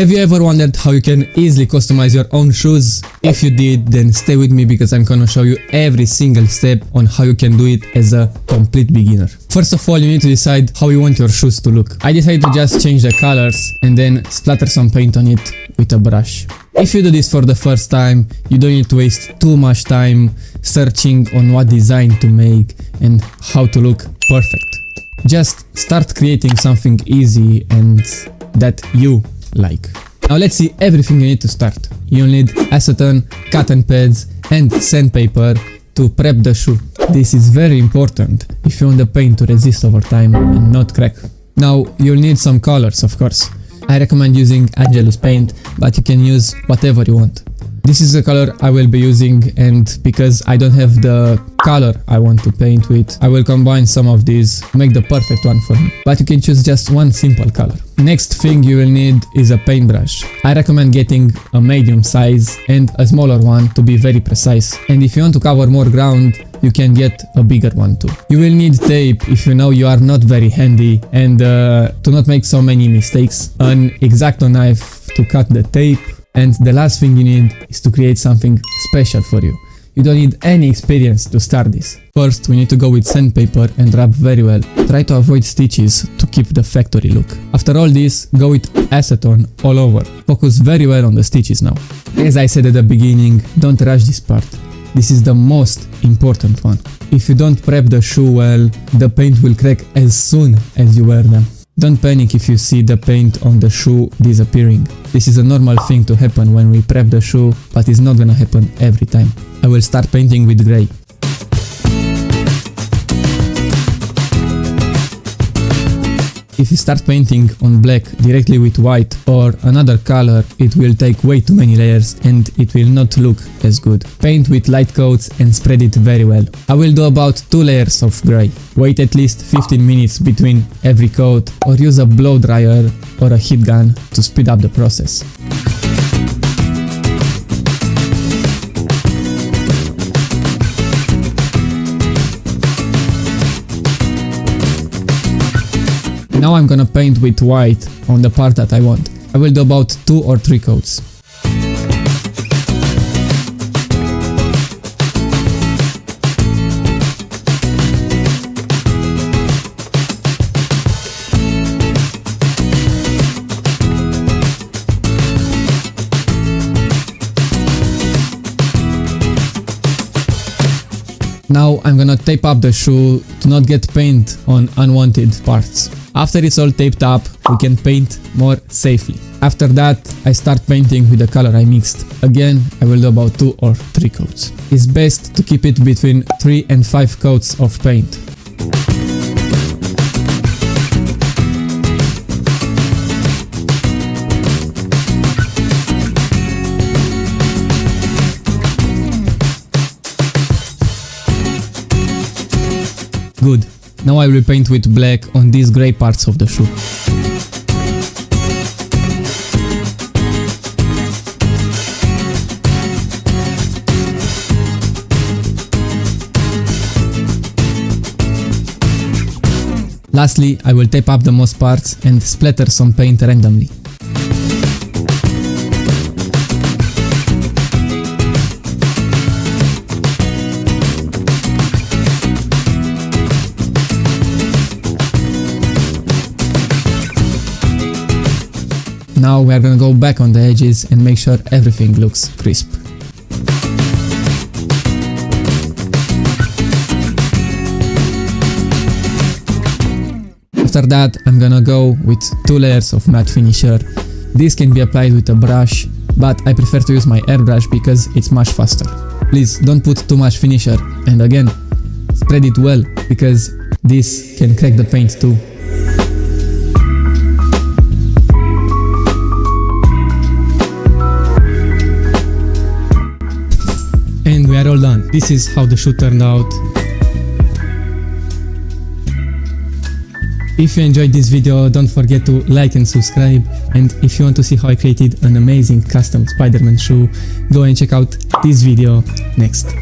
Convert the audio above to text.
Have you ever wondered how you can easily customize your own shoes? If you did, then stay with me because I'm gonna show you every single step on how you can do it as a complete beginner. First of all, you need to decide how you want your shoes to look. I decided to just change the colors and then splatter some paint on it with a brush. If you do this for the first time, you don't need to waste too much time searching on what design to make and how to look perfect. Just start creating something easy and that you like. Now let's see everything you need to start. You'll need acetone, cotton pads and sandpaper to prep the shoe. This is very important if you want the paint to resist over time and not crack. Now you'll need some colors, of course. I recommend using Angelus paint, but you can use whatever you want. This is the color I will be using, and because I don't have the color I want to paint with, I will combine some of these to make the perfect one for me. But you can choose just one simple color. Next thing you will need is a paintbrush. I recommend getting a medium size and a smaller one to be very precise. And if you want to cover more ground, you can get a bigger one too. You will need tape if you know you are not very handy, and to not make so many mistakes, an X-Acto knife to cut the tape. And the last thing you need is to create something special for you. You don't need any experience to start this. First, we need to go with sandpaper and rub very well. Try to avoid stitches to keep the factory look. After all this, go with acetone all over. Focus very well on the stitches now. As I said at the beginning, don't rush this part. This is the most important one. If you don't prep the shoe well, the paint will crack as soon as you wear them. Don't panic if you see the paint on the shoe disappearing. This is a normal thing to happen when we prep the shoe, but it's not gonna happen every time. I will start painting with grey. If you start painting on black directly with white or another color, it will take way too many layers and it will not look as good. Paint with light coats and spread it very well. I will do about 2 layers of grey. Wait at least 15 minutes between every coat, or use a blow dryer or a heat gun to speed up the process. Now I'm gonna paint with white on the part that I want. I will do about 2 or 3 coats. Now I'm gonna tape up the shoe to not get paint on unwanted parts. After it's all taped up, we can paint more safely. After that, I start painting with the color I mixed. Again, I will do about 2 or 3 coats. It's best to keep it between 3 and 5 coats of paint. Good. Now I will paint with black on these grey parts of the shoe. Lastly, I will tape up the most parts and splatter some paint randomly. Now we are gonna go back on the edges and make sure everything looks crisp. After that, I'm gonna go with 2 layers of matte finisher. This can be applied with a brush, but I prefer to use my airbrush because it's much faster. Please don't put too much finisher, and again, spread it well because this can crack the paint too. And we are all done. This is how the shoe turned out. If you enjoyed this video, don't forget to like and subscribe, and if you want to see how I created an amazing custom Spider-Man shoe, go and check out this video next.